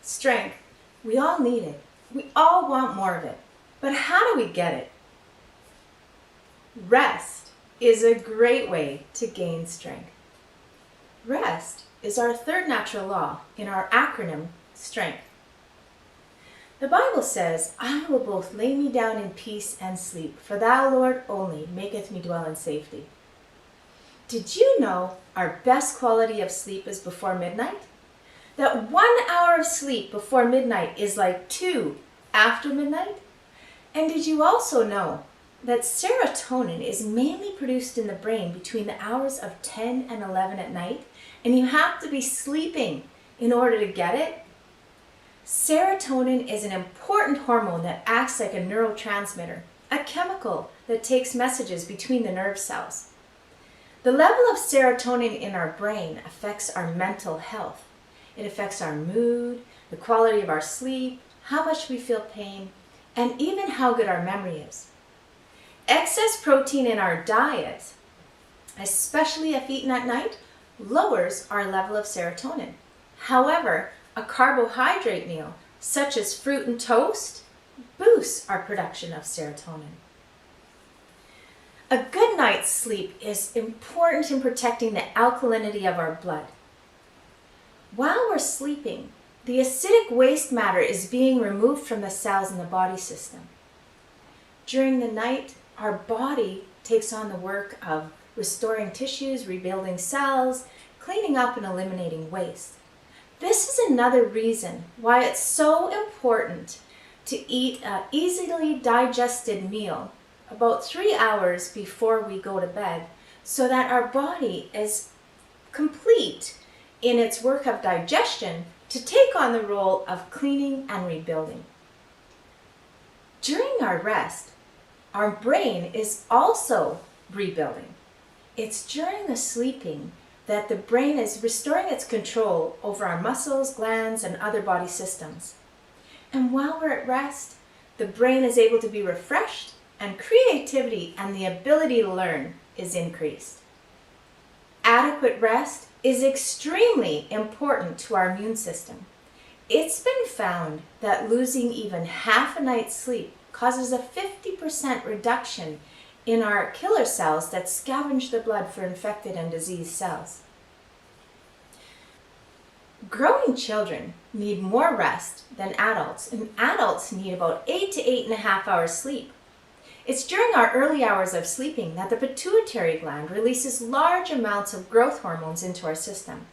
Strength. We all need it. We all want more of it. But how do we get it? Rest is a great way to gain strength. Rest is our third natural law in our acronym, STRENGTH. The Bible says, I will both lay me down in peace and sleep, for thou, Lord, only maketh me dwell in safety. Did you know our best quality of sleep is before midnight? That 1 hour of sleep before midnight is like 2 after midnight? And did you also know that serotonin is mainly produced in the brain between the hours of 10 and 11 at night, and you have to be sleeping in order to get it? Serotonin is an important hormone that acts like a neurotransmitter, a chemical that takes messages between the nerve cells. The level of serotonin in our brain affects our mental health. It affects our mood, the quality of our sleep, how much we feel pain, and even how good our memory is. Excess protein in our diet, especially if eaten at night, lowers our level of serotonin. However, a carbohydrate meal, such as fruit and toast, boosts our production of serotonin. A good night's sleep is important in protecting the alkalinity of our blood. While we're sleeping, the acidic waste matter is being removed from the cells in the body system. During the night, our body takes on the work of restoring tissues, rebuilding cells, cleaning up and eliminating waste. This is another reason why it's so important to eat an easily digested meal about 3 hours before we go to bed, so that our body is complete in its work of digestion to take on the role of cleaning and rebuilding. During our rest, our brain is also rebuilding. It's during the sleeping that the brain is restoring its control over our muscles, glands, and other body systems. And while we're at rest, the brain is able to be refreshed, and creativity and the ability to learn is increased. Adequate rest is extremely important to our immune system. It's been found that losing even half a night's sleep causes a 50% reduction in our killer cells that scavenge the blood for infected and diseased cells. Growing children need more rest than adults, and adults need about 8 to 8.5 hours sleep. It's during our early hours of sleeping that the pituitary gland releases large amounts of growth hormones into our system,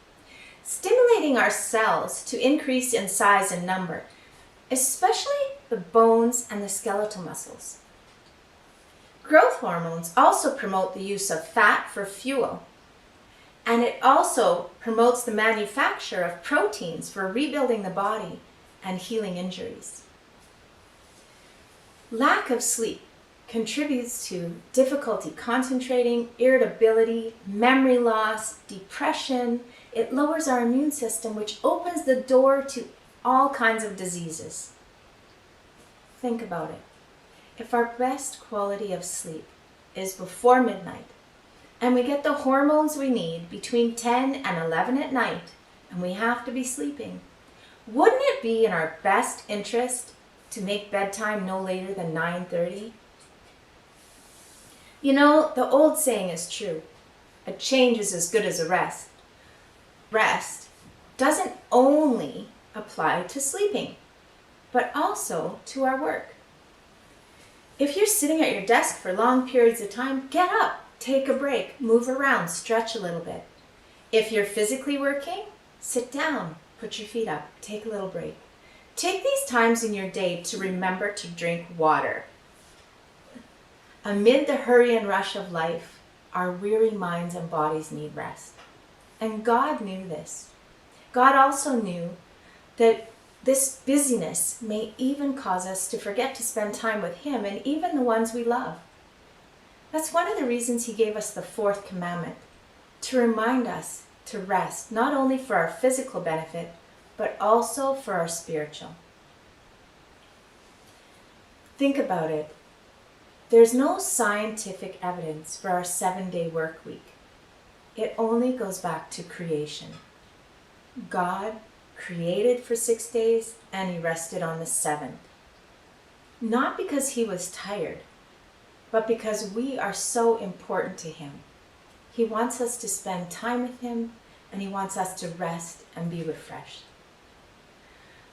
stimulating our cells to increase in size and number, especially the bones and the skeletal muscles. Growth hormones also promote the use of fat for fuel, and it also promotes the manufacture of proteins for rebuilding the body and healing injuries. Lack of sleep contributes to difficulty concentrating, irritability, memory loss, depression. It lowers our immune system, which opens the door to all kinds of diseases. Think about it. If our best quality of sleep is before midnight, and we get the hormones we need between 10 and 11 at night, and we have to be sleeping, wouldn't it be in our best interest to make bedtime no later than 9:30? You know, the old saying is true. A change is as good as a rest. Rest doesn't only apply to sleeping, but also to our work. If you're sitting at your desk for long periods of time, get up, take a break, move around, stretch a little bit. If you're physically working, sit down, put your feet up, take a little break. Take these times in your day to remember to drink water. Amid the hurry and rush of life, our weary minds and bodies need rest. And God knew this. God also knew that this busyness may even cause us to forget to spend time with Him and even the ones we love. That's one of the reasons He gave us the fourth commandment, to remind us to rest, not only for our physical benefit, but also for our spiritual. Think about it. There's no scientific evidence for our 7-day work week. It only goes back to creation. God created for 6 days, and he rested on the seventh. Not because he was tired, but because we are so important to him. He wants us to spend time with him, and he wants us to rest and be refreshed.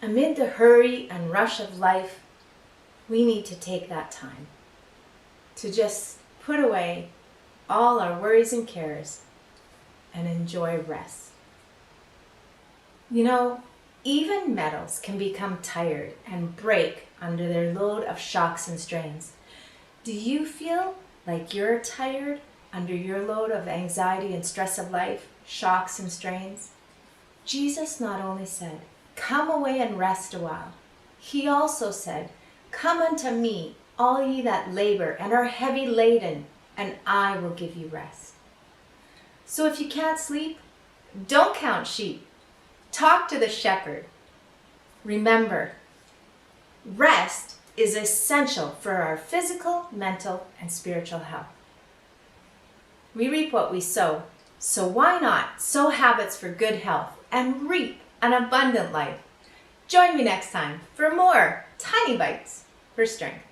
Amid the hurry and rush of life, we need to take that time to just put away all our worries and cares and enjoy rest. You know, even metals can become tired and break under their load of shocks and strains. Do you feel like you're tired under your load of anxiety and stress of life, shocks and strains? Jesus not only said, "Come away and rest a while," he also said, "Come unto me, all ye that labor and are heavy laden, and I will give you rest." So if you can't sleep, don't count sheep. Talk to the shepherd. Remember, rest is essential for our physical, mental, and spiritual health. We reap what we sow, so why not sow habits for good health and reap an abundant life? Join me next time for more tiny bites for strength.